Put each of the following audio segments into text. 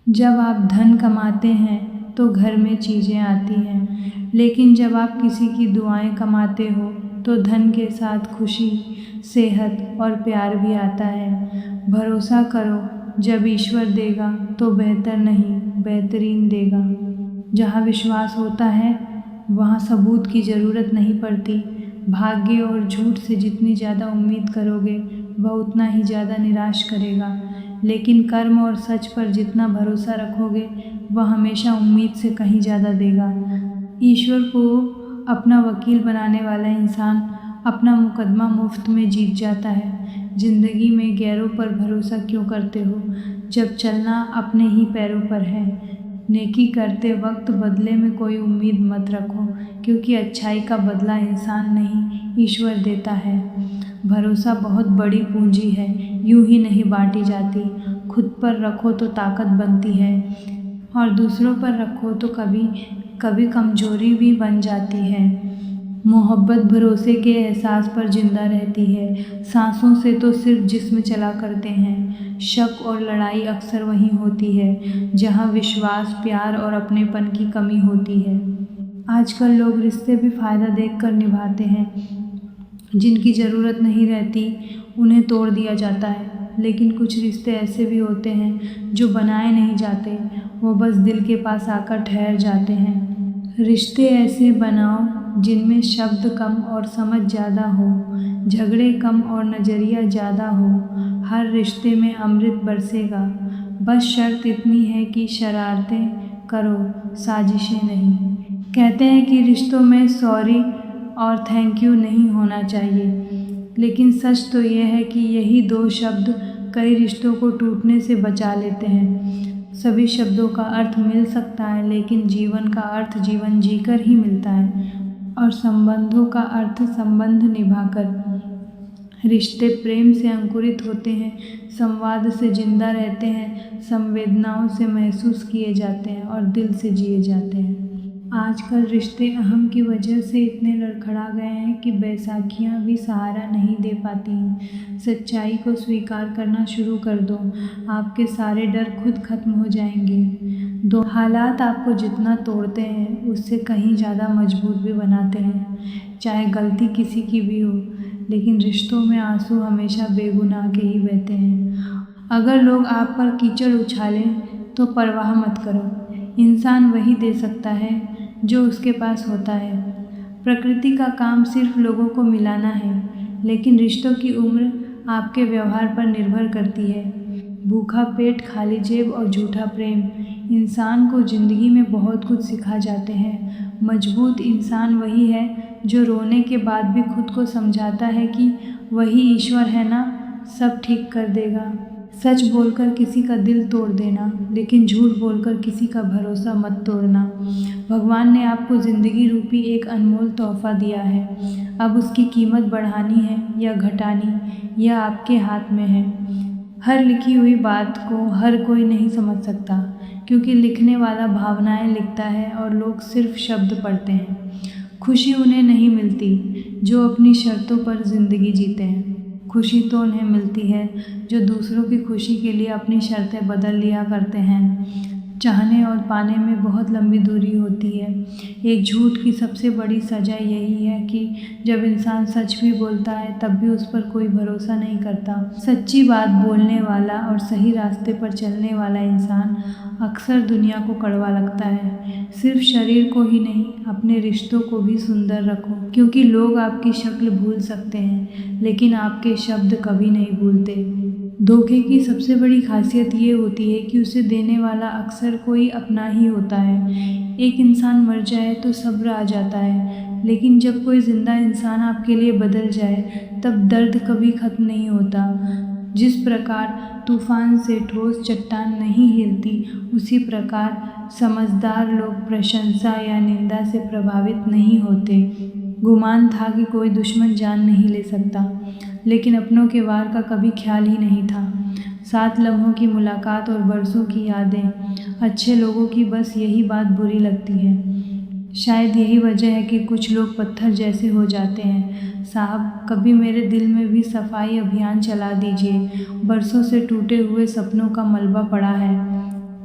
जब आप धन कमाते हैं तो घर में चीज़ें आती हैं, लेकिन जब आप किसी की दुआएं कमाते हो तो धन के साथ खुशी, सेहत और प्यार भी आता है। भरोसा करो, जब ईश्वर देगा तो बेहतर नहीं, बेहतरीन देगा। जहाँ विश्वास होता है वहाँ सबूत की ज़रूरत नहीं पड़ती। भाग्य और झूठ से जितनी ज़्यादा उम्मीद करोगे वह उतना ही ज़्यादा निराश करेगा, लेकिन कर्म और सच पर जितना भरोसा रखोगे वह हमेशा उम्मीद से कहीं ज़्यादा देगा। ईश्वर को अपना वकील बनाने वाला इंसान अपना मुकदमा मुफ्त में जीत जाता है। जिंदगी में गैरों पर भरोसा क्यों करते हो जब चलना अपने ही पैरों पर है। नेकी करते वक्त बदले में कोई उम्मीद मत रखो, क्योंकि अच्छाई का बदला इंसान नहीं ईश्वर देता है। भरोसा बहुत बड़ी पूंजी है, यूं ही नहीं बांटी जाती। खुद पर रखो तो ताकत बनती है और दूसरों पर रखो तो कभी कभी कमजोरी भी बन जाती है। मोहब्बत भरोसे के एहसास पर जिंदा रहती है। सांसों से तो सिर्फ जिस्म चला करते हैं। शक और लड़ाई अक्सर वहीं होती है जहां विश्वास, प्यार और अपनेपन की कमी होती है। आजकल लोग रिश्ते भी फ़ायदा देखकर निभाते हैं। जिनकी ज़रूरत नहीं रहती उन्हें तोड़ दिया जाता है, लेकिन कुछ रिश्ते ऐसे भी होते हैं जो बनाए नहीं जाते, वो बस दिल के पास आकर ठहर जाते हैं। रिश्ते ऐसे बनाओ जिनमें शब्द कम और समझ ज़्यादा हो, झगड़े कम और नज़रिया ज़्यादा हो। हर रिश्ते में अमृत बरसेगा, बस शर्त इतनी है कि शरारतें करो, साजिशें नहीं। कहते हैं कि रिश्तों में सॉरी और थैंक यू नहीं होना चाहिए, लेकिन सच तो यह है कि यही दो शब्द कई रिश्तों को टूटने से बचा लेते हैं। सभी शब्दों का अर्थ मिल सकता है, लेकिन जीवन का अर्थ जीवन जीकर ही मिलता है, और संबंधों का अर्थ संबंध निभाकर। रिश्ते प्रेम से अंकुरित होते हैं, संवाद से जिंदा रहते हैं, संवेदनाओं से महसूस किए जाते हैं और दिल से जिए जाते हैं। आजकल रिश्ते अहम की वजह से इतने लड़खड़ा गए हैं कि बैसाखियाँ भी सहारा नहीं दे पाती हैं। सच्चाई को स्वीकार करना शुरू कर दो, आपके सारे डर खुद खत्म हो जाएंगे। दो हालात आपको जितना तोड़ते हैं उससे कहीं ज़्यादा मजबूत भी बनाते हैं। चाहे गलती किसी की भी हो, लेकिन रिश्तों में आंसू हमेशा बेगुनाह के ही बहते हैं। अगर लोग आप पर कीचड़ उछालें तो परवाह मत करो, इंसान वही दे सकता है जो उसके पास होता है। प्रकृति का काम सिर्फ लोगों को मिलाना है, लेकिन रिश्तों की उम्र आपके व्यवहार पर निर्भर करती है। भूखा पेट, खाली जेब और झूठा प्रेम इंसान को जिंदगी में बहुत कुछ सिखा जाते हैं। मजबूत इंसान वही है जो रोने के बाद भी खुद को समझाता है कि वही ईश्वर है ना, सब ठीक कर देगा। सच बोलकर किसी का दिल तोड़ देना, लेकिन झूठ बोलकर किसी का भरोसा मत तोड़ना। भगवान ने आपको ज़िंदगी रूपी एक अनमोल तोहफा दिया है। अब उसकी कीमत बढ़ानी है या घटानी, यह आपके हाथ में है। हर लिखी हुई बात को हर कोई नहीं समझ सकता, क्योंकि लिखने वाला भावनाएं लिखता है और लोग सिर्फ शब्द पढ़ते हैं। खुशी उन्हें नहीं मिलती जो अपनी शर्तों पर ज़िंदगी जीते हैं। खुशी तो उन्हें मिलती है जो दूसरों की खुशी के लिए अपनी शर्तें बदल लिया करते हैं। चाहने और पाने में बहुत लंबी दूरी होती है। एक झूठ की सबसे बड़ी सज़ा यही है कि जब इंसान सच भी बोलता है तब भी उस पर कोई भरोसा नहीं करता। सच्ची बात बोलने वाला और सही रास्ते पर चलने वाला इंसान अक्सर दुनिया को कड़वा लगता है। सिर्फ शरीर को ही नहीं, अपने रिश्तों को भी सुंदर रखो, क्योंकि लोग आपकी शक्ल भूल सकते हैं, लेकिन आपके शब्द कभी नहीं भूलते। धोखे की सबसे बड़ी खासियत ये होती है कि उसे देने वाला अक्सर कोई अपना ही होता है। एक इंसान मर जाए तो सब्र आ जाता है, लेकिन जब कोई जिंदा इंसान आपके लिए बदल जाए तब दर्द कभी खत्म नहीं होता। जिस प्रकार तूफान से ठोस चट्टान नहीं हिलती, उसी प्रकार समझदार लोग प्रशंसा या निंदा से प्रभावित नहीं होते। गुमान था कि कोई दुश्मन जान नहीं ले सकता, लेकिन अपनों के वार का कभी ख्याल ही नहीं था। 7 लम्हों की मुलाकात और बरसों की यादें, अच्छे लोगों की बस यही बात बुरी लगती है। शायद यही वजह है कि कुछ लोग पत्थर जैसे हो जाते हैं। साहब, कभी मेरे दिल में भी सफाई अभियान चला दीजिए। बरसों से टूटे हुए सपनों का मलबा पड़ा है।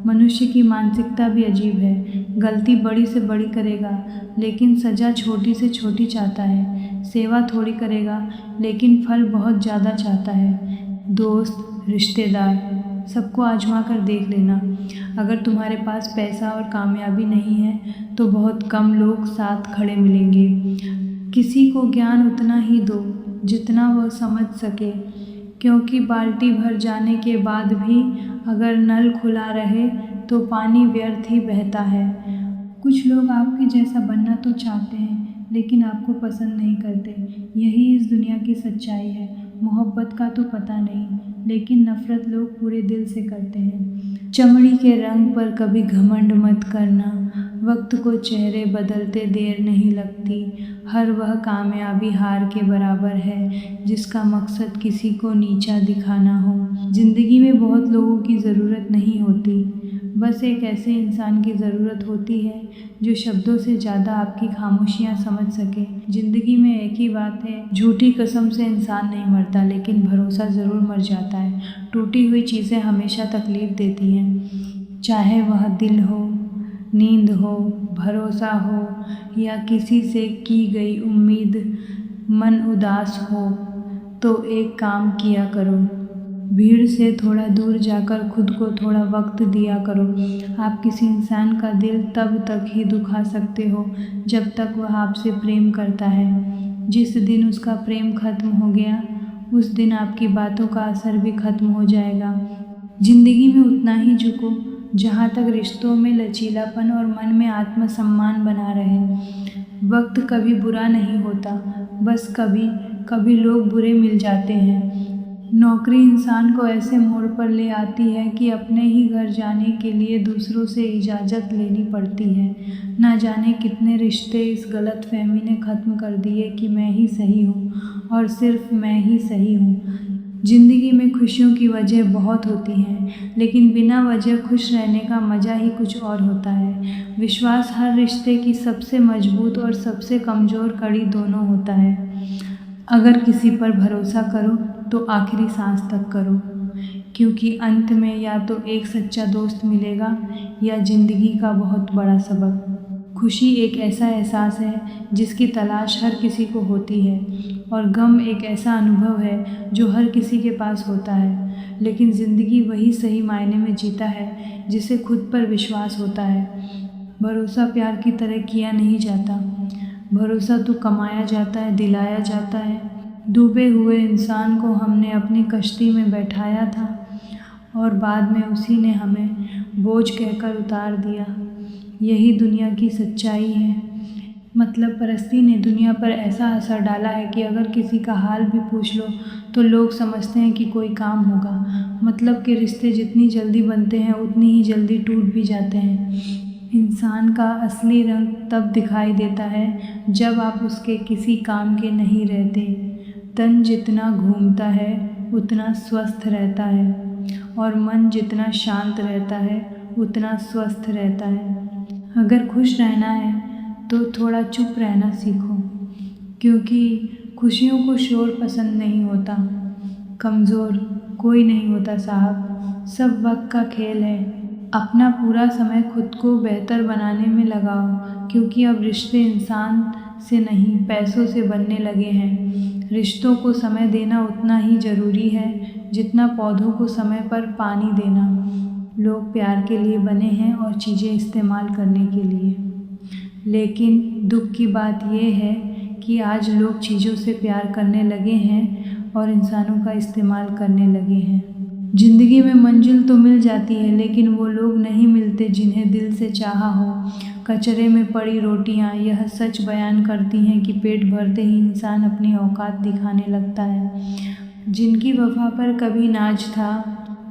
मनुष्य की मानसिकता भी अजीब है। गलती बड़ी से बड़ी करेगा लेकिन सज़ा छोटी से छोटी चाहता है। सेवा थोड़ी करेगा लेकिन फल बहुत ज़्यादा चाहता है। दोस्त, रिश्तेदार सबको आजमा कर देख लेना। अगर तुम्हारे पास पैसा और कामयाबी नहीं है तो बहुत कम लोग साथ खड़े मिलेंगे। किसी को ज्ञान उतना ही दो जितना वह समझ सके, क्योंकि बाल्टी भर जाने के बाद भी अगर नल खुला रहे तो पानी व्यर्थ ही बहता है। कुछ लोग आपके जैसा बनना तो चाहते हैं लेकिन आपको पसंद नहीं करते। यही इस दुनिया की सच्चाई है। मोहब्बत का तो पता नहीं लेकिन नफ़रत लोग पूरे दिल से करते हैं। चमड़ी के रंग पर कभी घमंड मत करना। वक्त को चेहरे बदलते देर नहीं लगती। हर वह कामयाबी हार के बराबर है जिसका मकसद किसी को नीचा दिखाना हो। ज़िंदगी में बहुत लोगों की ज़रूरत नहीं होती, बस एक ऐसे इंसान की ज़रूरत होती है जो शब्दों से ज़्यादा आपकी खामोशियाँ समझ सके। ज़िंदगी में एक ही बात है, झूठी कसम से इंसान नहीं मरता लेकिन भरोसा ज़रूर मर जाता है। टूटी हुई चीज़ें हमेशा तकलीफ़ देती हैं, चाहे वह दिल हो, नींद हो, भरोसा हो या किसी से की गई उम्मीद। मन उदास हो तो एक काम किया करो, भीड़ से थोड़ा दूर जाकर खुद को थोड़ा वक्त दिया करो। आप किसी इंसान का दिल तब तक ही दुखा सकते हो जब तक वह आपसे प्रेम करता है। जिस दिन उसका प्रेम खत्म हो गया उस दिन आपकी बातों का असर भी खत्म हो जाएगा। ज़िंदगी में उतना ही झुको जहाँ तक रिश्तों में लचीलापन और मन में आत्मसम्मान बना रहे। वक्त कभी बुरा नहीं होता, बस कभी कभी लोग बुरे मिल जाते हैं। नौकरी इंसान को ऐसे मोड़ पर ले आती है कि अपने ही घर जाने के लिए दूसरों से इजाज़त लेनी पड़ती है। ना जाने कितने रिश्ते इस गलतफहमी ने ख़त्म कर दिए कि मैं ही सही हूँ और सिर्फ मैं ही सही हूँ। ज़िंदगी में खुशियों की वजह बहुत होती हैं लेकिन बिना वजह खुश रहने का मज़ा ही कुछ और होता है। विश्वास हर रिश्ते की सबसे मजबूत और सबसे कमज़ोर कड़ी दोनों होता है। अगर किसी पर भरोसा करो तो आखिरी सांस तक करो, क्योंकि अंत में या तो एक सच्चा दोस्त मिलेगा या ज़िंदगी का बहुत बड़ा सबक। खुशी एक ऐसा एहसास है जिसकी तलाश हर किसी को होती है और गम एक ऐसा अनुभव है जो हर किसी के पास होता है। लेकिन ज़िंदगी वही सही मायने में जीता है जिसे खुद पर विश्वास होता है। भरोसा प्यार की तरह किया नहीं जाता, भरोसा तो कमाया जाता है, दिलाया जाता है। डूबे हुए इंसान को हमने अपनी कश्ती में बैठाया था और बाद में उसी ने हमें बोझ कहकर उतार दिया। यही दुनिया की सच्चाई है। मतलब परस्ती ने दुनिया पर ऐसा असर डाला है कि अगर किसी का हाल भी पूछ लो तो लोग समझते हैं कि कोई काम होगा। मतलब के रिश्ते जितनी जल्दी बनते हैं उतनी ही जल्दी टूट भी जाते हैं। इंसान का असली रंग तब दिखाई देता है जब आप उसके किसी काम के नहीं रहते। तन जितना घूमता है उतना स्वस्थ रहता है और मन जितना शांत रहता है उतना स्वस्थ रहता है। अगर खुश रहना है तो थोड़ा चुप रहना सीखो, क्योंकि खुशियों को शोर पसंद नहीं होता। कमज़ोर कोई नहीं होता साहब, सब वक्त का खेल है। अपना पूरा समय खुद को बेहतर बनाने में लगाओ, क्योंकि अब रिश्ते इंसान से नहीं पैसों से बनने लगे हैं। रिश्तों को समय देना उतना ही ज़रूरी है जितना पौधों को समय पर पानी देना। लोग प्यार के लिए बने हैं और चीज़ें इस्तेमाल करने के लिए, लेकिन दुख की बात यह है कि आज लोग चीज़ों से प्यार करने लगे हैं और इंसानों का इस्तेमाल करने लगे हैं। ज़िंदगी में मंजिल तो मिल जाती है लेकिन वो लोग नहीं मिलते जिन्हें दिल से चाहा हो। कचरे में पड़ी रोटियां यह सच बयान करती हैं कि पेट भरते ही इंसान अपनी औकात दिखाने लगता है। जिनकी वफा पर कभी नाज था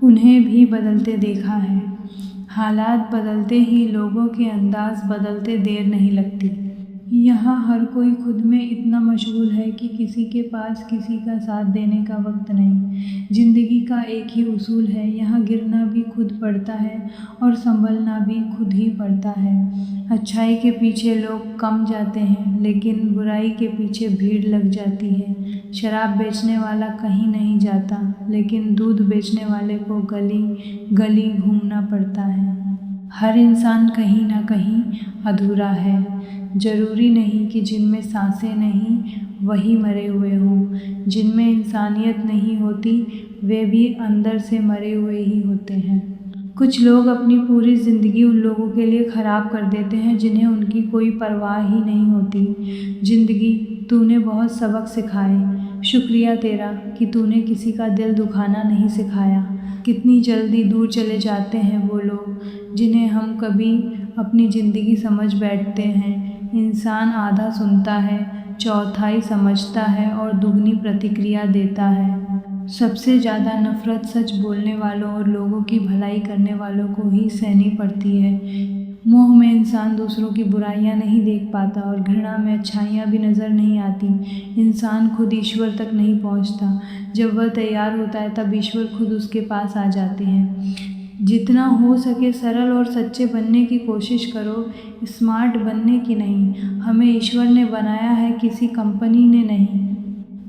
उन्हें भी बदलते देखा है। हालात बदलते ही लोगों के अंदाज बदलते देर नहीं लगती। यहाँ हर कोई खुद में इतना मशगूल है कि किसी के पास किसी का साथ देने का वक्त नहीं। ज़िंदगी का एक ही उसूल है, यहाँ गिरना भी खुद पड़ता है और संभलना भी खुद ही पड़ता है। अच्छाई के पीछे लोग कम जाते हैं लेकिन बुराई के पीछे भीड़ लग जाती है। शराब बेचने वाला कहीं नहीं जाता लेकिन दूध बेचने वाले को गली गली घूमना पड़ता है। हर इंसान कहीं ना कहीं अधूरा है। ज़रूरी नहीं कि जिनमें सांसें नहीं वही मरे हुए हों। जिनमें इंसानियत नहीं होती वे भी अंदर से मरे हुए ही होते हैं। कुछ लोग अपनी पूरी ज़िंदगी उन लोगों के लिए ख़राब कर देते हैं जिन्हें उनकी कोई परवाह ही नहीं होती। ज़िंदगी, तूने बहुत सबक सिखाए। शुक्रिया तेरा कि तूने किसी का दिल दुखाना नहीं सिखाया। कितनी जल्दी दूर चले जाते हैं वो लोग जिन्हें हम कभी अपनी ज़िंदगी समझ बैठते हैं। इंसान आधा सुनता है, चौथाई समझता है और दुगनी प्रतिक्रिया देता है। सबसे ज़्यादा नफ़रत सच बोलने वालों और लोगों की भलाई करने वालों को ही सहनी पड़ती है। मोह में इंसान दूसरों की बुराइयां नहीं देख पाता और घृणा में अच्छाइयां भी नज़र नहीं आती। इंसान खुद ईश्वर तक नहीं पहुंचता। जब वह तैयार होता है तब ईश्वर खुद उसके पास आ जाते हैं। जितना हो सके सरल और सच्चे बनने की कोशिश करो, स्मार्ट बनने की नहीं। हमें ईश्वर ने बनाया है, किसी कंपनी ने नहीं।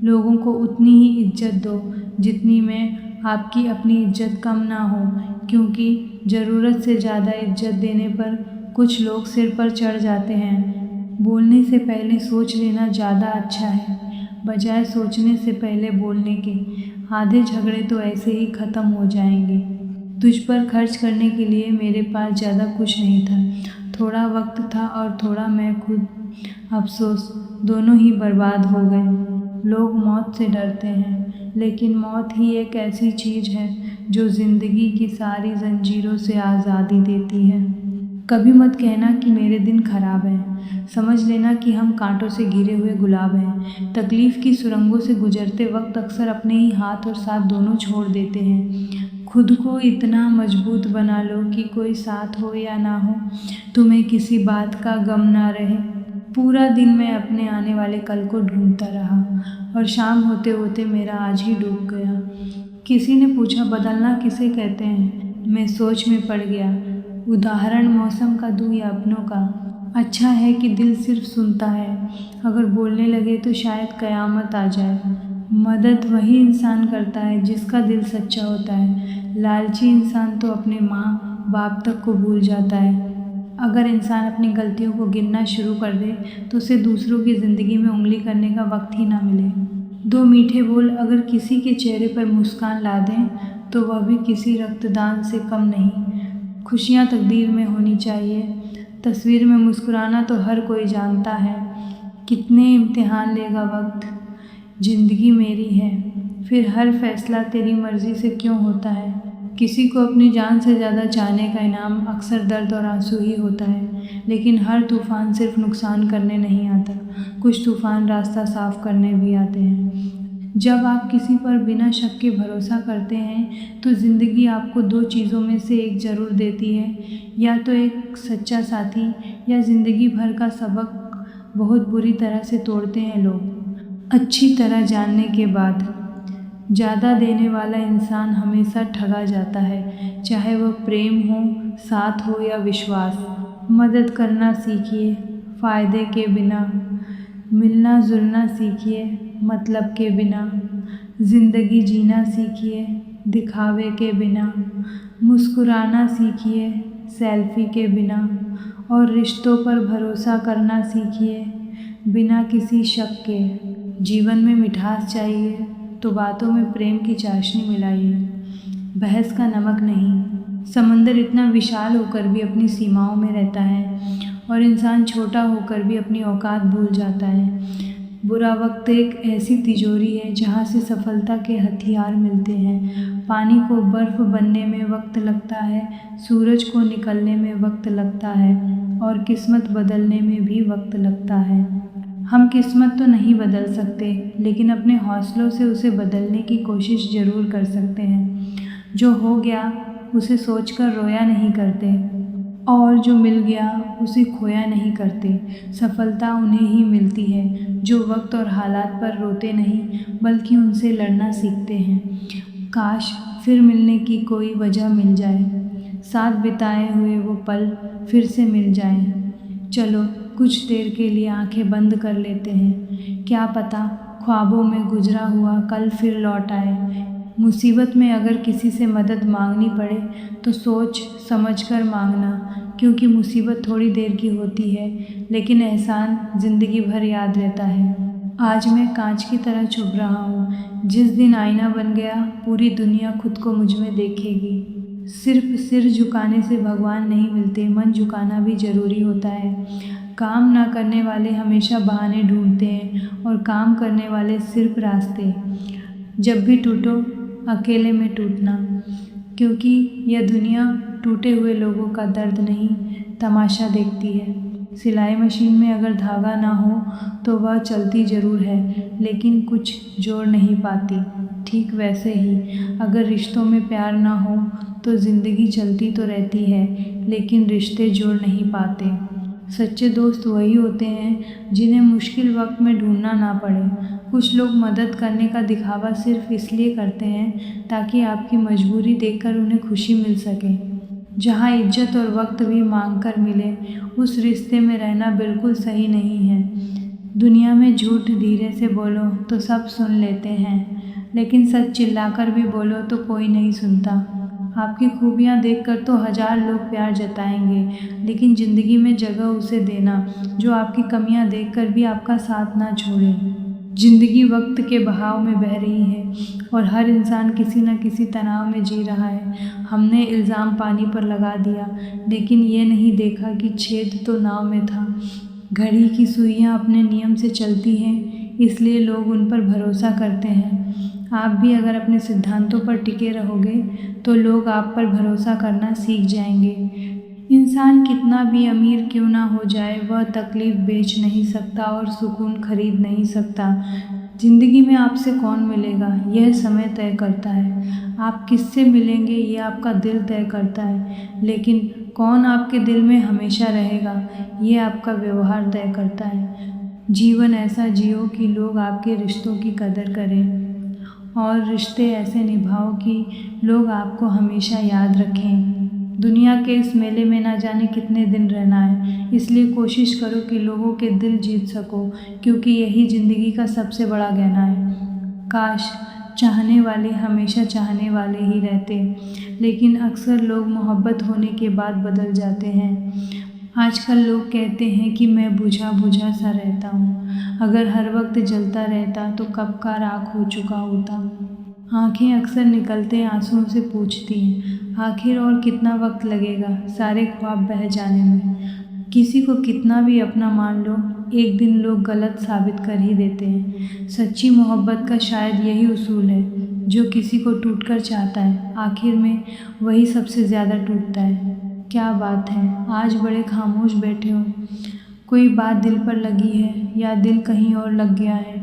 लोगों को उतनी ही इज्जत दो जितनी में आपकी अपनी इज्जत कम ना हो, क्योंकि ज़रूरत से ज़्यादा इज्जत देने पर कुछ लोग सिर पर चढ़ जाते हैं। बोलने से पहले सोच लेना ज़्यादा अच्छा है, बजाय सोचने से पहले बोलने के। आधे झगड़े तो ऐसे ही ख़त्म हो जाएंगे। तुझ पर खर्च करने के लिए मेरे पास ज़्यादा कुछ नहीं था। थोड़ा वक्त था और थोड़ा मैं खुद। अफसोस, दोनों ही बर्बाद हो गए। लोग मौत से डरते हैं, लेकिन मौत ही एक ऐसी चीज़ है जो ज़िंदगी की सारी जंजीरों से आज़ादी देती है। कभी मत कहना कि मेरे दिन खराब हैं। समझ लेना कि हम कांटों से घिरे हुए गुलाब हैं। तकलीफ़ की सुरंगों से गुजरते वक्त अक्सर अपने ही हाथ और साथ दोनों छोड़ देते हैं। खुद को इतना मजबूत बना लो कि कोई साथ हो या ना हो, तुम्हें किसी बात का गम ना रहे। पूरा दिन मैं अपने आने वाले कल को ढूंढता रहा और शाम होते होते मेरा आज ही डूब गया। किसी ने पूछा, बदलना किसे कहते हैं? मैं सोच में पड़ गया। उदाहरण मौसम का दूं या अपनों का? अच्छा है कि दिल सिर्फ सुनता है, अगर बोलने लगे तो शायद कयामत आ जाए। मदद वही इंसान करता है जिसका दिल सच्चा होता है। लालची इंसान तो अपने माँ बाप तक को भूल जाता है। अगर इंसान अपनी गलतियों को गिनना शुरू कर दे तो उसे दूसरों की ज़िंदगी में उंगली करने का वक्त ही ना मिले। दो मीठे बोल अगर किसी के चेहरे पर मुस्कान ला दें तो वह भी किसी रक्तदान से कम नहीं। खुशियाँ तकदीर में होनी चाहिए। तस्वीर में मुस्कुराना तो हर कोई जानता है। कितने इम्तिहान लेगा वक्त। ज़िंदगी मेरी है, फिर हर फैसला तेरी मर्ज़ी से क्यों होता है? किसी को अपनी जान से ज़्यादा चाहने का इनाम अक्सर दर्द और आंसू ही होता है। लेकिन हर तूफ़ान सिर्फ नुकसान करने नहीं आता, कुछ तूफ़ान रास्ता साफ करने भी आते हैं। जब आप किसी पर बिना शक के भरोसा करते हैं तो ज़िंदगी आपको दो चीज़ों में से एक ज़रूर देती है, या तो एक सच्चा साथी या ज़िंदगी भर का सबक। बहुत बुरी तरह से तोड़ते हैं लोग अच्छी तरह जानने के बाद। ज़्यादा देने वाला इंसान हमेशा ठगा जाता है, चाहे वह प्रेम हो, साथ हो या विश्वास। मदद करना सीखिए फ़ायदे के बिना, मिलना जुलना सीखिए मतलब के बिना, ज़िंदगी जीना सीखिए दिखावे के बिना, मुस्कुराना सीखिए सेल्फी के बिना, और रिश्तों पर भरोसा करना सीखिए बिना किसी शक के। जीवन में मिठास चाहिए तो बातों में प्रेम की चाशनी मिलाइए, बहस का नमक नहीं। समंदर इतना विशाल होकर भी अपनी सीमाओं में रहता है और इंसान छोटा होकर भी अपनी औकात भूल जाता है। बुरा वक्त एक ऐसी तिजोरी है जहाँ से सफलता के हथियार मिलते हैं। पानी को बर्फ़ बनने में वक्त लगता है, सूरज को निकलने में वक्त लगता है और किस्मत बदलने में भी वक्त लगता है। हम किस्मत तो नहीं बदल सकते, लेकिन अपने हौसलों से उसे बदलने की कोशिश ज़रूर कर सकते हैं। जो हो गया उसे सोचकर रोया नहीं करते, और जो मिल गया उसे खोया नहीं करते। सफलता उन्हें ही मिलती है जो वक्त और हालात पर रोते नहीं, बल्कि उनसे लड़ना सीखते हैं। काश फिर मिलने की कोई वजह मिल जाए, साथ बिताए हुए वो पल फिर से मिल जाएं। चलो कुछ देर के लिए आंखें बंद कर लेते हैं, क्या पता ख्वाबों में गुजरा हुआ कल फिर लौट आए। मुसीबत में अगर किसी से मदद मांगनी पड़े तो सोच समझकर मांगना, क्योंकि मुसीबत थोड़ी देर की होती है लेकिन एहसान ज़िंदगी भर याद रहता है। आज मैं कांच की तरह चुभ रहा हूँ, जिस दिन आईना बन गया पूरी दुनिया खुद को मुझ में देखेगी। सिर्फ सिर झुकाने से भगवान नहीं मिलते, मन झुकाना भी ज़रूरी होता है। काम ना करने वाले हमेशा बहाने ढूंढते हैं और काम करने वाले सिर्फ रास्ते। जब भी टूटो अकेले में टूटना, क्योंकि यह दुनिया टूटे हुए लोगों का दर्द नहीं तमाशा देखती है। सिलाई मशीन में अगर धागा ना हो तो वह चलती ज़रूर है लेकिन कुछ जोड़ नहीं पाती। ठीक वैसे ही अगर रिश्तों में प्यार ना हो तो ज़िंदगी चलती तो रहती है लेकिन रिश्ते जोड़ नहीं पाते। सच्चे दोस्त वही होते हैं जिन्हें मुश्किल वक्त में ढूंढना ना पड़े। कुछ लोग मदद करने का दिखावा सिर्फ इसलिए करते हैं ताकि आपकी मजबूरी देखकर उन्हें खुशी मिल सके। जहाँ इज्जत और वक्त भी मांग कर मिले, उस रिश्ते में रहना बिल्कुल सही नहीं है। दुनिया में झूठ धीरे से बोलो तो सब सुन लेते हैं, लेकिन सच चिल्लाकर भी बोलो तो कोई नहीं सुनता। आपकी खूबियाँ देखकर तो 1000 लोग प्यार जताएंगे, लेकिन ज़िंदगी में जगह उसे देना जो आपकी कमियाँ देखकर भी आपका साथ ना छोड़े। ज़िंदगी वक्त के बहाव में बह रही है और हर इंसान किसी न किसी तनाव में जी रहा है। हमने इल्ज़ाम पानी पर लगा दिया, लेकिन ये नहीं देखा कि छेद तो नाव में था। घड़ी की सुइयां अपने नियम से चलती हैं, इसलिए लोग उन पर भरोसा करते हैं। आप भी अगर अपने सिद्धांतों पर टिके रहोगे तो लोग आप पर भरोसा करना सीख जाएंगे। इंसान कितना भी अमीर क्यों ना हो जाए, वह तकलीफ बेच नहीं सकता और सुकून खरीद नहीं सकता। ज़िंदगी में आपसे कौन मिलेगा यह समय तय करता है। आप किससे मिलेंगे ये आपका दिल तय करता है, लेकिन कौन आपके दिल में हमेशा रहेगा ये आपका व्यवहार तय करता है। जीवन ऐसा जियो कि लोग आपके रिश्तों की कदर करें और रिश्ते ऐसे निभाओ कि लोग आपको हमेशा याद रखें। दुनिया के इस मेले में ना जाने कितने दिन रहना है, इसलिए कोशिश करो कि लोगों के दिल जीत सको, क्योंकि यही ज़िंदगी का सबसे बड़ा गहना है। काश चाहने वाले हमेशा चाहने वाले ही रहते, लेकिन अक्सर लोग मोहब्बत होने के बाद बदल जाते हैं। आजकल लोग कहते हैं कि मैं बुझा बुझा सा रहता हूँ, अगर हर वक्त जलता रहता तो कब का राख हो चुका होता। आँखें अक्सर निकलते आंसुओं से पूछती हैं, आखिर और कितना वक्त लगेगा सारे ख्वाब बह जाने में। किसी को कितना भी अपना मान लो, एक दिन लोग गलत साबित कर ही देते हैं। सच्ची मोहब्बत का शायद यही उसूल है, जो किसी को टूटकर चाहता है आखिर में वही सबसे ज़्यादा टूटता है। क्या बात है, आज बड़े खामोश बैठे हो, कोई बात दिल पर लगी है या दिल कहीं और लग गया है।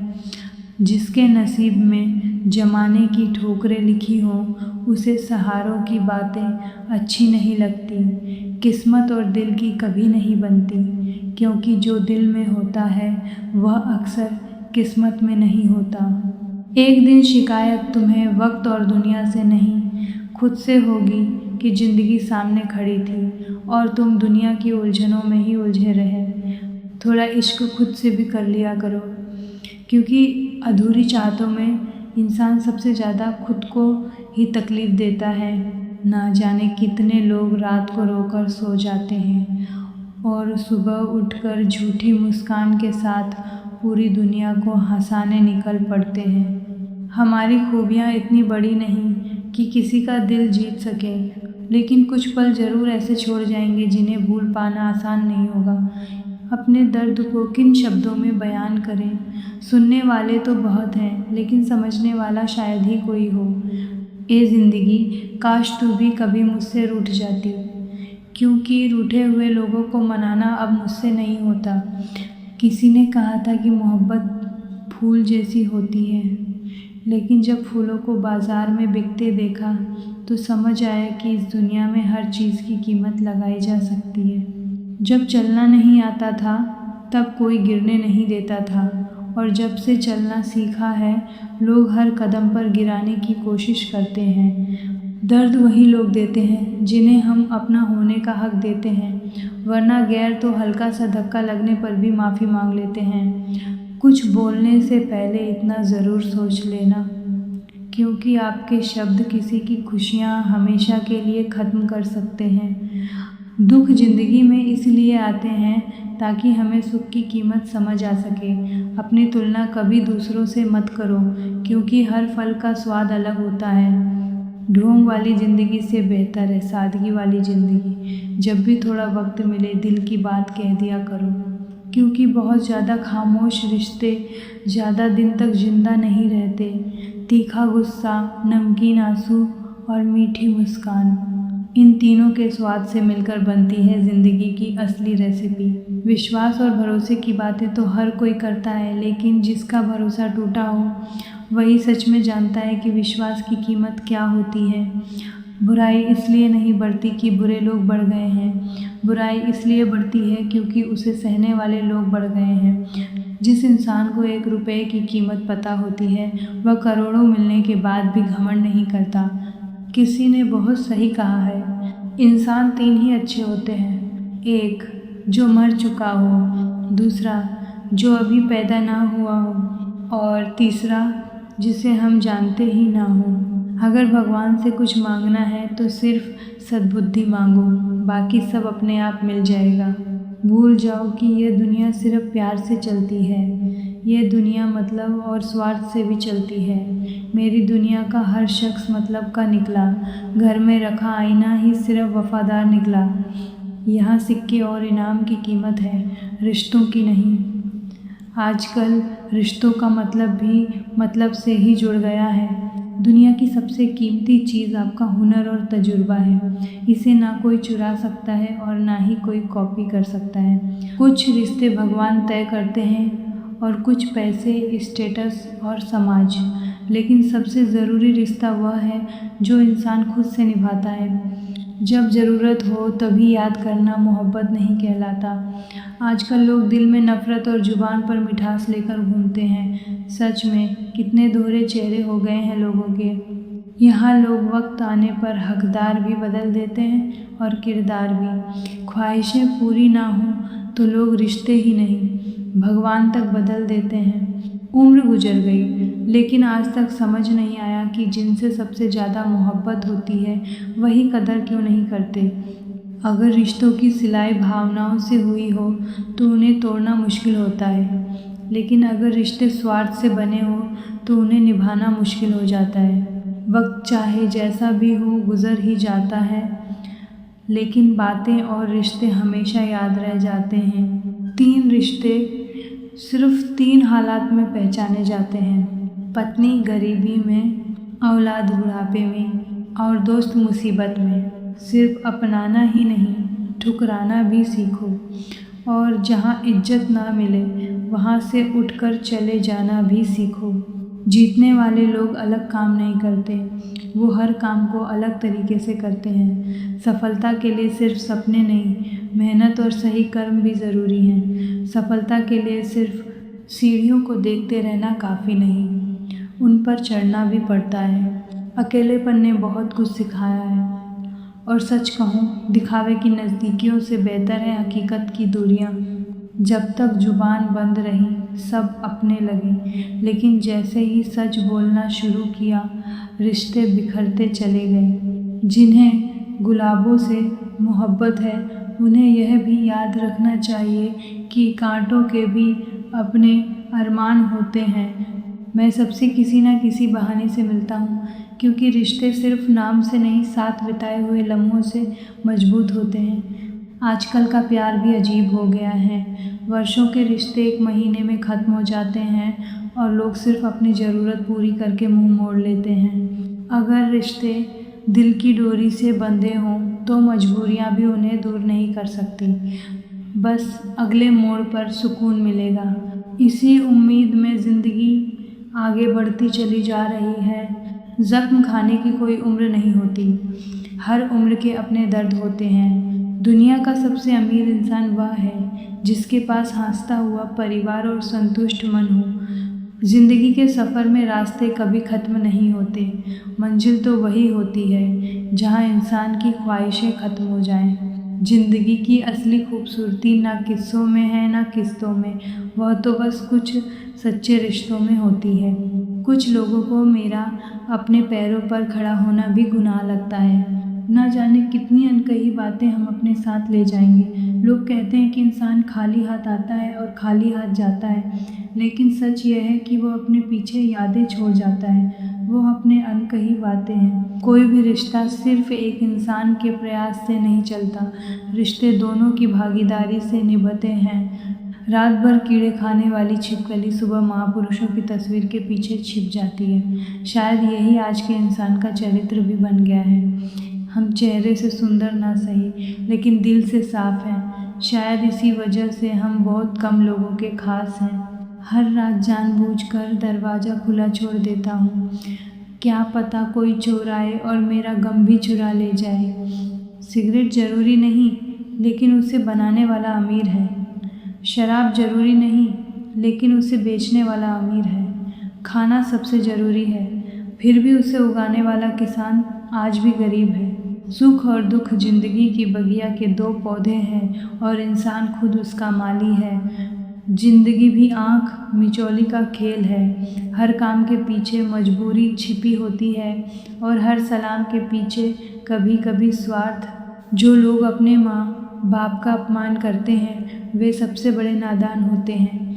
जिसके नसीब में जमाने की ठोकरें लिखी हों, उसे सहारों की बातें अच्छी नहीं लगती। किस्मत और दिल की कभी नहीं बनती, क्योंकि जो दिल में होता है वह अक्सर किस्मत में नहीं होता। एक दिन शिकायत तुम्हें वक्त और दुनिया से नहीं, खुद से होगी कि ज़िंदगी सामने खड़ी थी और तुम दुनिया की उलझनों में ही उलझे रहे। थोड़ा इश्क खुद से भी कर लिया करो, क्योंकि अधूरी चाहतों में इंसान सबसे ज़्यादा खुद को ही तकलीफ़ देता है। ना जाने कितने लोग रात को रोकर सो जाते हैं और सुबह उठकर झूठी मुस्कान के साथ पूरी दुनिया को हंसाने निकल पड़ते हैं। हमारी खूबियाँ इतनी बड़ी नहीं कि किसी का दिल जीत सके, लेकिन कुछ पल ज़रूर ऐसे छोड़ जाएंगे जिन्हें भूल पाना आसान नहीं होगा। अपने दर्द को किन शब्दों में बयान करें, सुनने वाले तो बहुत हैं लेकिन समझने वाला शायद ही कोई हो। ए ज़िंदगी, काश तू भी कभी मुझसे रूठ जाती, क्योंकि रूठे हुए लोगों को मनाना अब मुझसे नहीं होता। किसी ने कहा था कि मोहब्बत फूल जैसी होती है, लेकिन जब फूलों को बाज़ार में बिकते देखा तो समझ आया कि इस दुनिया में हर चीज़ की कीमत लगाई जा सकती है। जब चलना नहीं आता था तब कोई गिरने नहीं देता था, और जब से चलना सीखा है लोग हर कदम पर गिराने की कोशिश करते हैं। दर्द वही लोग देते हैं जिन्हें हम अपना होने का हक देते हैं, वरना गैर तो हल्का सा धक्का लगने पर भी माफ़ी मांग लेते हैं। कुछ बोलने से पहले इतना ज़रूर सोच लेना क्योंकि आपके शब्द किसी की खुशियाँ हमेशा के लिए ख़त्म कर सकते हैं। दुख ज़िंदगी में इसलिए आते हैं ताकि हमें सुख की कीमत समझ आ सके। अपनी तुलना कभी दूसरों से मत करो, क्योंकि हर फल का स्वाद अलग होता है। ढोंग वाली ज़िंदगी से बेहतर है सादगी वाली ज़िंदगी। जब भी थोड़ा वक्त मिले दिल की बात कह दिया करो, क्योंकि बहुत ज़्यादा खामोश रिश्ते ज़्यादा दिन तक जिंदा नहीं रहते। तीखा गुस्सा, नमकीन आंसू और मीठी मुस्कान, इन तीनों के स्वाद से मिलकर बनती है ज़िंदगी की असली रेसिपी। विश्वास और भरोसे की बातें तो हर कोई करता है, लेकिन जिसका भरोसा टूटा हो वही सच में जानता है कि विश्वास की कीमत क्या होती है। बुराई इसलिए नहीं बढ़ती कि बुरे लोग बढ़ गए हैं, बुराई इसलिए बढ़ती है क्योंकि उसे सहने वाले लोग बढ़ गए हैं। जिस इंसान को 1 रुपये की कीमत पता होती है वह करोड़ों मिलने के बाद भी घमंड नहीं करता। किसी ने बहुत सही कहा है, इंसान 3 ही अच्छे होते हैं। 1 जो मर चुका हो, दूसरा जो अभी पैदा ना हुआ हो, और तीसरा जिसे हम जानते ही ना हो। अगर भगवान से कुछ मांगना है तो सिर्फ सद्बुद्धि मांगो, बाकी सब अपने आप मिल जाएगा। भूल जाओ कि यह दुनिया सिर्फ प्यार से चलती है, ये दुनिया मतलब और स्वार्थ से भी चलती है। मेरी दुनिया का हर शख्स मतलब का निकला, घर में रखा आईना ही सिर्फ वफादार निकला। यहाँ सिक्के और इनाम की कीमत है, रिश्तों की नहीं। आजकल रिश्तों का मतलब भी मतलब से ही जुड़ गया है। दुनिया की सबसे कीमती चीज़ आपका हुनर और तजुर्बा है। इसे ना कोई चुरा सकता है और ना ही कोई कॉपी कर सकता है। कुछ रिश्ते भगवान तय करते हैं और कुछ पैसे, स्टेटस और समाज, लेकिन सबसे ज़रूरी रिश्ता वह है जो इंसान खुद से निभाता है। जब ज़रूरत हो तभी याद करना मोहब्बत नहीं कहलाता। आजकल लोग दिल में नफ़रत और ज़ुबान पर मिठास लेकर घूमते हैं। सच में कितने दोहरे चेहरे हो गए हैं लोगों के। यहाँ लोग वक्त आने पर हकदार भी बदल देते हैं और किरदार भी। ख्वाहिशें पूरी ना हो तो लोग रिश्ते ही नहीं भगवान तक बदल देते हैं। उम्र गुजर गई लेकिन आज तक समझ नहीं आया कि जिनसे सबसे ज़्यादा मोहब्बत होती है वही कदर क्यों नहीं करते। अगर रिश्तों की सिलाई भावनाओं से हुई हो तो उन्हें तोड़ना मुश्किल होता है, लेकिन अगर रिश्ते स्वार्थ से बने हो तो उन्हें निभाना मुश्किल हो जाता है। वक्त चाहे जैसा भी हो गुजर ही जाता है, लेकिन बातें और रिश्ते हमेशा याद रह जाते हैं। 3 रिश्ते सिर्फ 3 हालात में पहचाने जाते हैं, पत्नी गरीबी में, औलाद बुढ़ापे में और दोस्त मुसीबत में। सिर्फ अपनाना ही नहीं, ठुकराना भी सीखो, और जहाँ इज्जत ना मिले वहाँ से उठकर चले जाना भी सीखो। जीतने वाले लोग अलग काम नहीं करते, वो हर काम को अलग तरीके से करते हैं। सफलता के लिए सिर्फ सपने नहीं, मेहनत और सही कर्म भी ज़रूरी हैं। सफलता के लिए सिर्फ सीढ़ियों को देखते रहना काफ़ी नहीं, उन पर चढ़ना भी पड़ता है। अकेलेपन ने बहुत कुछ सिखाया है, और सच कहूँ दिखावे की नज़दीकियों से बेहतर है हकीकत की दूरियाँ। जब तक जुबान बंद रही सब अपने लगे, लेकिन जैसे ही सच बोलना शुरू किया रिश्ते बिखरते चले गए। जिन्हें गुलाबों से मोहब्बत है उन्हें यह भी याद रखना चाहिए कि कांटों के भी अपने अरमान होते हैं। मैं सबसे किसी न किसी बहाने से मिलता हूँ, क्योंकि रिश्ते सिर्फ नाम से नहीं साथ बिताए हुए लम्हों से मजबूत होते हैं। आजकल का प्यार भी अजीब हो गया है। वर्षों के रिश्ते 1 महीने में ख़त्म हो जाते हैं और लोग सिर्फ अपनी ज़रूरत पूरी करके मुंह मोड़ लेते हैं। अगर रिश्ते दिल की डोरी से बंधे हों तो मजबूरियां भी उन्हें दूर नहीं कर सकती, बस अगले मोड़ पर सुकून मिलेगा। इसी उम्मीद में ज़िंदगी आगे बढ़ती चली जा रही है। ज़ख्म खाने की कोई उम्र नहीं होती, हर उम्र के अपने दर्द होते हैं। दुनिया का सबसे अमीर इंसान वह है जिसके पास हंसता हुआ परिवार और संतुष्ट मन हो। ज़िंदगी के सफ़र में रास्ते कभी ख़त्म नहीं होते, मंजिल तो वही होती है जहाँ इंसान की ख्वाहिशें ख़त्म हो जाएं। ज़िंदगी की असली खूबसूरती ना किस्सों में है ना किस्तों में, वह तो बस कुछ सच्चे रिश्तों में होती है। कुछ लोगों को मेरा अपने पैरों पर खड़ा होना भी गुनाह लगता है। ना जाने कितनी अनकही बातें हम अपने साथ ले जाएंगे। लोग कहते हैं कि इंसान खाली हाथ आता है और खाली हाथ जाता है, लेकिन सच यह है कि वो अपने पीछे यादें छोड़ जाता है। वो अपने अनकही बातें हैं। कोई भी रिश्ता सिर्फ एक इंसान के प्रयास से नहीं चलता। रिश्ते दोनों की भागीदारी से निभते हैं। रात भर कीड़े खाने वाली छिपकली सुबह महापुरुषों की तस्वीर के पीछे छिप जाती है। शायद यही आज के इंसान का चरित्र भी बन गया है। हम चेहरे से सुंदर ना सही, लेकिन दिल से साफ हैं। शायद इसी वजह से हम बहुत कम लोगों के खास हैं। हर रात जानबूझकर दरवाज़ा खुला छोड़ देता हूँ। क्या पता कोई चोर आए और मेरा गम भी चुरा ले जाए। सिगरेट ज़रूरी नहीं, लेकिन उसे बनाने वाला अमीर है। शराब ज़रूरी नहीं, लेकिन उसे बेचने वाला अमीर है। खाना सबसे ज़रूरी है, फिर भी उसे उगाने वाला किसान आज भी गरीब है। सुख और दुख जिंदगी की बगिया के दो पौधे हैं और इंसान खुद उसका माली है। जिंदगी भी आँख मिचौली का खेल है। हर काम के पीछे मजबूरी छिपी होती है और हर सलाम के पीछे कभी कभी स्वार्थ। जो लोग अपने माँ बाप का अपमान करते हैं वे सबसे बड़े नादान होते हैं।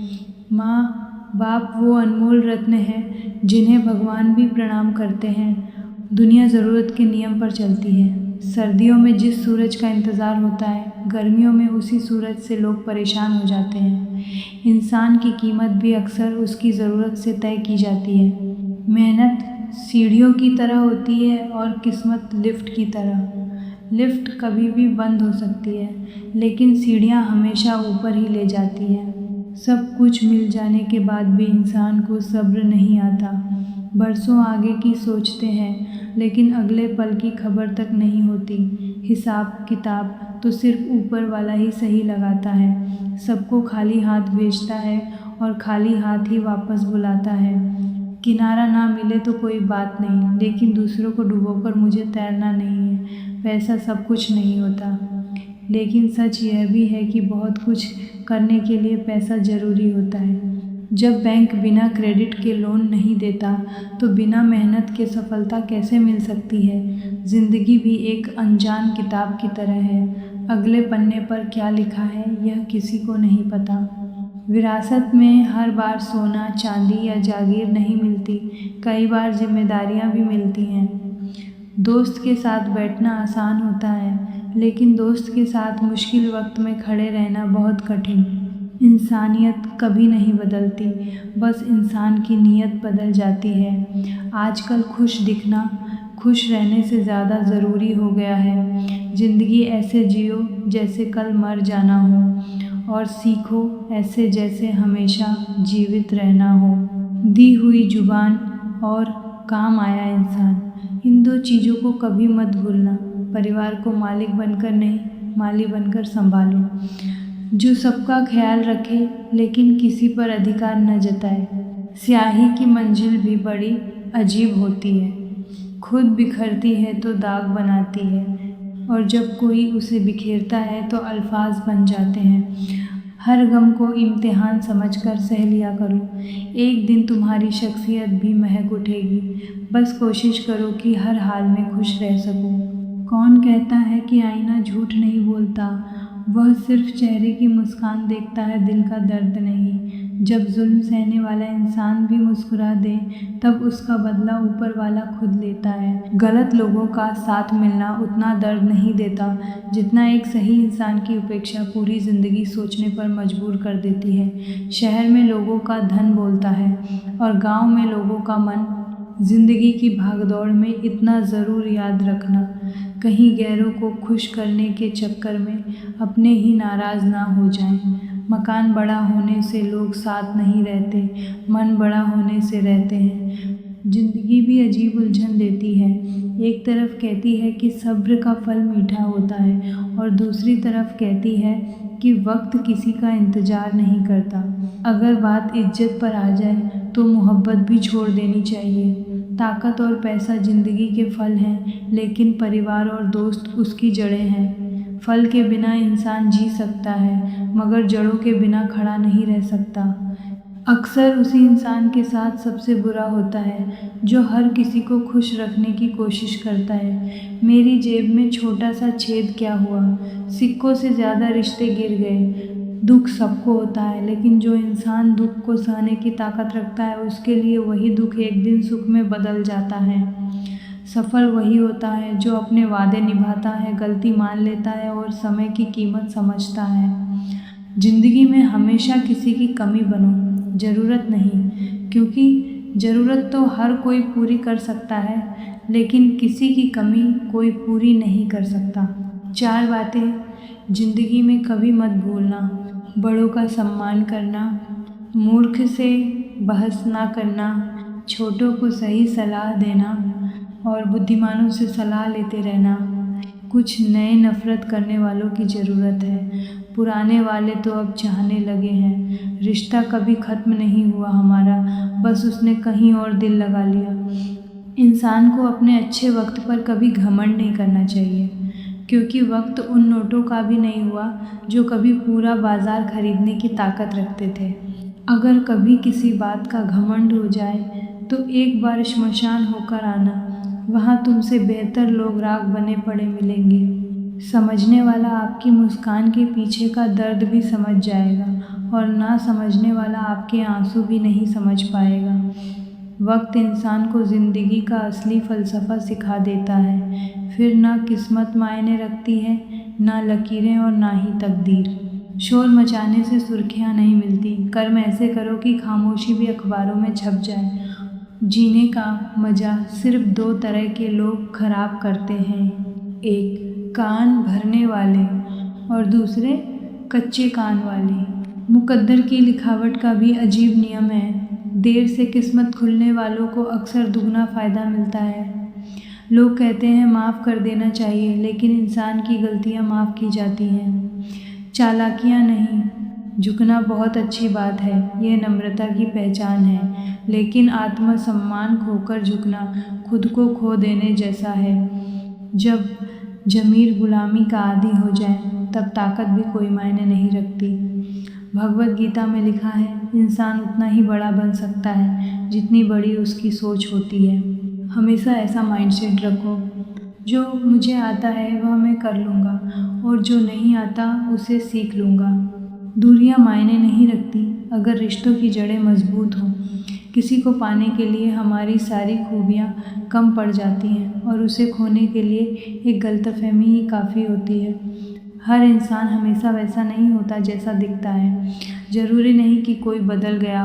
माँ बाप वो अनमोल रत्न हैं जिन्हें भगवान भी प्रणाम करते हैं। दुनिया ज़रूरत के नियम पर चलती है। सर्दियों में जिस सूरज का इंतज़ार होता है, गर्मियों में उसी सूरज से लोग परेशान हो जाते हैं। इंसान की कीमत भी अक्सर उसकी ज़रूरत से तय की जाती है। मेहनत सीढ़ियों की तरह होती है और किस्मत लिफ्ट की तरह। लिफ्ट कभी भी बंद हो सकती है, लेकिन सीढ़ियाँ हमेशा ऊपर ही ले जाती हैं। सब कुछ मिल जाने के बाद भी इंसान को सब्र नहीं आता। बरसों आगे की सोचते हैं, लेकिन अगले पल की खबर तक नहीं होती। हिसाब किताब तो सिर्फ ऊपर वाला ही सही लगाता है। सबको खाली हाथ भेजता है और खाली हाथ ही वापस बुलाता है। किनारा ना मिले तो कोई बात नहीं, लेकिन दूसरों को डुबोकर मुझे तैरना नहीं है। पैसा सब कुछ नहीं होता, लेकिन सच यह भी है कि बहुत कुछ करने के लिए पैसा ज़रूरी होता है। जब बैंक बिना क्रेडिट के लोन नहीं देता, तो बिना मेहनत के सफलता कैसे मिल सकती है। ज़िंदगी भी एक अनजान किताब की तरह है। अगले पन्ने पर क्या लिखा है यह किसी को नहीं पता। विरासत में हर बार सोना चांदी या जागीर नहीं मिलती, कई बार जिम्मेदारियां भी मिलती हैं। दोस्त के साथ बैठना आसान होता है, लेकिन दोस्त के साथ मुश्किल वक्त में खड़े रहना बहुत कठिन। इंसानियत कभी नहीं बदलती, बस इंसान की नीयत बदल जाती है। आजकल खुश दिखना खुश रहने से ज़्यादा ज़रूरी हो गया है। ज़िंदगी ऐसे जियो जैसे कल मर जाना हो, और सीखो ऐसे जैसे हमेशा जीवित रहना हो। दी हुई जुबान और काम आया इंसान, इन दो चीज़ों को कभी मत भूलना। परिवार को मालिक बनकर नहीं, माली बनकर संभालो। जो सबका ख्याल रखे लेकिन किसी पर अधिकार न जताए। स्याही की मंजिल भी बड़ी अजीब होती है। खुद बिखरती है तो दाग बनाती है, और जब कोई उसे बिखेरता है तो अल्फाज बन जाते हैं। हर गम को इम्तिहान समझकर सह लिया करो। एक दिन तुम्हारी शख्सियत भी महक उठेगी। बस कोशिश करो कि हर हाल में खुश रह सको। कौन कहता है कि आईना झूठ नहीं बोलता, वह सिर्फ चेहरे की मुस्कान देखता है, दिल का दर्द नहीं। जब जुल्म सहने वाला इंसान भी मुस्कुरा दे, तब उसका बदला ऊपर वाला खुद लेता है। गलत लोगों का साथ मिलना उतना दर्द नहीं देता जितना एक सही इंसान की उपेक्षा पूरी ज़िंदगी सोचने पर मजबूर कर देती है। शहर में लोगों का धन बोलता है और गांव में लोगों का मन। ज़िंदगी की भागदौड़ में इतना ज़रूर याद रखना, कहीं गैरों को खुश करने के चक्कर में अपने ही नाराज़ ना हो जाएं। मकान बड़ा होने से लोग साथ नहीं रहते, मन बड़ा होने से रहते हैं। ज़िंदगी भी अजीब उलझन देती है। एक तरफ कहती है कि सब्र का फल मीठा होता है, और दूसरी तरफ कहती है कि वक्त किसी का इंतज़ार नहीं करता। अगर बात इज्जत पर आ जाए तो मोहब्बत भी छोड़ देनी चाहिए। ताकत और पैसा ज़िंदगी के फल हैं, लेकिन परिवार और दोस्त उसकी जड़ें हैं। फल के बिना इंसान जी सकता है, मगर जड़ों के बिना खड़ा नहीं रह सकता। अक्सर उसी इंसान के साथ सबसे बुरा होता है जो हर किसी को खुश रखने की कोशिश करता है। मेरी जेब में छोटा सा छेद क्या हुआ, सिक्कों से ज़्यादा रिश्ते गिर गए। दुख सबको होता है, लेकिन जो इंसान दुख को सहने की ताकत रखता है उसके लिए वही दुख एक दिन सुख में बदल जाता है। सफल वही होता है जो अपने वादे निभाता है, गलती मान लेता है और समय की कीमत समझता है। जिंदगी में हमेशा किसी की कमी बनो, ज़रूरत नहीं, क्योंकि ज़रूरत तो हर कोई पूरी कर सकता है, लेकिन किसी की कमी कोई पूरी नहीं कर सकता। 4 बातें जिंदगी में कभी मत भूलना। बड़ों का सम्मान करना, मूर्ख से बहस ना करना, छोटों को सही सलाह देना और बुद्धिमानों से सलाह लेते रहना। कुछ नए नफ़रत करने वालों की ज़रूरत है, पुराने वाले तो अब चाहने लगे हैं। रिश्ता कभी ख़त्म नहीं हुआ हमारा, बस उसने कहीं और दिल लगा लिया। इंसान को अपने अच्छे वक्त पर कभी घमंड नहीं करना चाहिए, क्योंकि वक्त उन नोटों का भी नहीं हुआ जो कभी पूरा बाज़ार खरीदने की ताकत रखते थे। अगर कभी किसी बात का घमंड हो जाए तो एक बार श्मशान होकर आना, वहाँ तुमसे बेहतर लोग राख बने पड़े मिलेंगे। समझने वाला आपकी मुस्कान के पीछे का दर्द भी समझ जाएगा और ना समझने वाला आपके आंसू भी नहीं समझ पाएगा। वक्त इंसान को ज़िंदगी का असली फ़लसफ़ा सिखा देता है। फिर ना किस्मत मायने रखती है, ना लकीरें और ना ही तकदीर। शोर मचाने से सुर्खियाँ नहीं मिलती, कर्म ऐसे करो कि खामोशी भी अखबारों में छप जाए। जीने का मज़ा सिर्फ 2 तरह के लोग खराब करते हैं, एक कान भरने वाले और दूसरे कच्चे कान वाले। मुकद्दर की लिखावट का भी अजीब नियम है, देर से किस्मत खुलने वालों को अक्सर दुगना फ़ायदा मिलता है। लोग कहते हैं माफ़ कर देना चाहिए, लेकिन इंसान की गलतियाँ माफ़ की जाती हैं, चालाकियाँ नहीं। झुकना बहुत अच्छी बात है, ये नम्रता की पहचान है, लेकिन आत्मसम्मान खोकर झुकना खुद को खो देने जैसा है। जब ज़मीर गुलामी का आदी हो जाए तब ताकत भी कोई मायने नहीं रखती। भगवद गीता में लिखा है, इंसान उतना ही बड़ा बन सकता है जितनी बड़ी उसकी सोच होती है। हमेशा ऐसा माइंडसेट रखो, जो मुझे आता है वह मैं कर लूँगा और जो नहीं आता उसे सीख लूँगा। दूरियां मायने नहीं रखती अगर रिश्तों की जड़ें मजबूत हों। किसी को पाने के लिए हमारी सारी खूबियां कम पड़ जाती हैं और उसे खोने के लिए एक गलतफहमी ही काफ़ी होती है। हर इंसान हमेशा वैसा नहीं होता जैसा दिखता है। ज़रूरी नहीं कि कोई बदल गया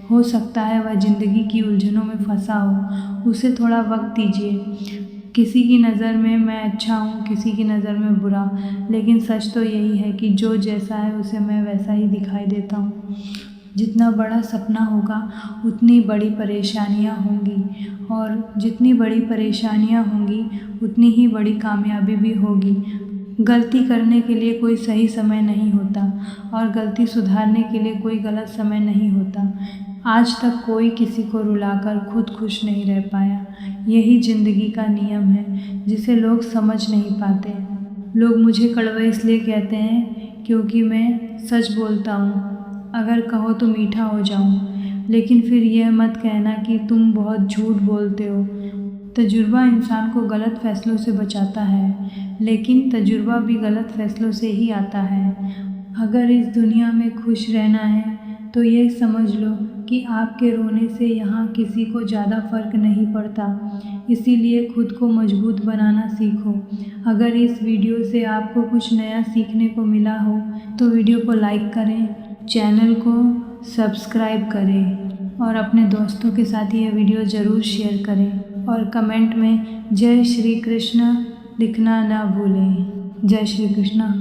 हो सकता है वह ज़िंदगी की उलझनों में फंसा हो। उसे थोड़ा वक्त दीजिए। किसी की नज़र में मैं अच्छा हूँ, किसी की नज़र में बुरा, लेकिन सच तो यही है कि जो जैसा है उसे मैं वैसा ही दिखाई देता हूँ। जितना बड़ा सपना होगा उतनी बड़ी परेशानियाँ होंगी, और जितनी बड़ी परेशानियाँ होंगी उतनी ही बड़ी कामयाबी भी होगी। गलती करने के लिए कोई सही समय नहीं होता और गलती सुधारने के लिए कोई गलत समय नहीं होता। आज तक कोई किसी को रुलाकर खुद खुश नहीं रह पाया। यही ज़िंदगी का नियम है जिसे लोग समझ नहीं पाते। लोग मुझे कड़वा इसलिए कहते हैं क्योंकि मैं सच बोलता हूँ। अगर कहो तो मीठा हो जाऊँ, लेकिन फिर यह मत कहना कि तुम बहुत झूठ बोलते हो। तजुर्बा इंसान को गलत फैसलों से बचाता है, लेकिन तजुर्बा भी गलत फैसलों से ही आता है। अगर इस दुनिया में खुश रहना है तो यह समझ लो कि आपके रोने से यहाँ किसी को ज़्यादा फ़र्क नहीं पड़ता। इसीलिए खुद को मजबूत बनाना सीखो। अगर इस वीडियो से आपको कुछ नया सीखने को मिला हो तो वीडियो को लाइक करें, चैनल को सब्सक्राइब करें और अपने दोस्तों के साथ यह वीडियो ज़रूर शेयर करें और कमेंट में जय श्री कृष्ण लिखना ना भूलें। जय श्री कृष्ण।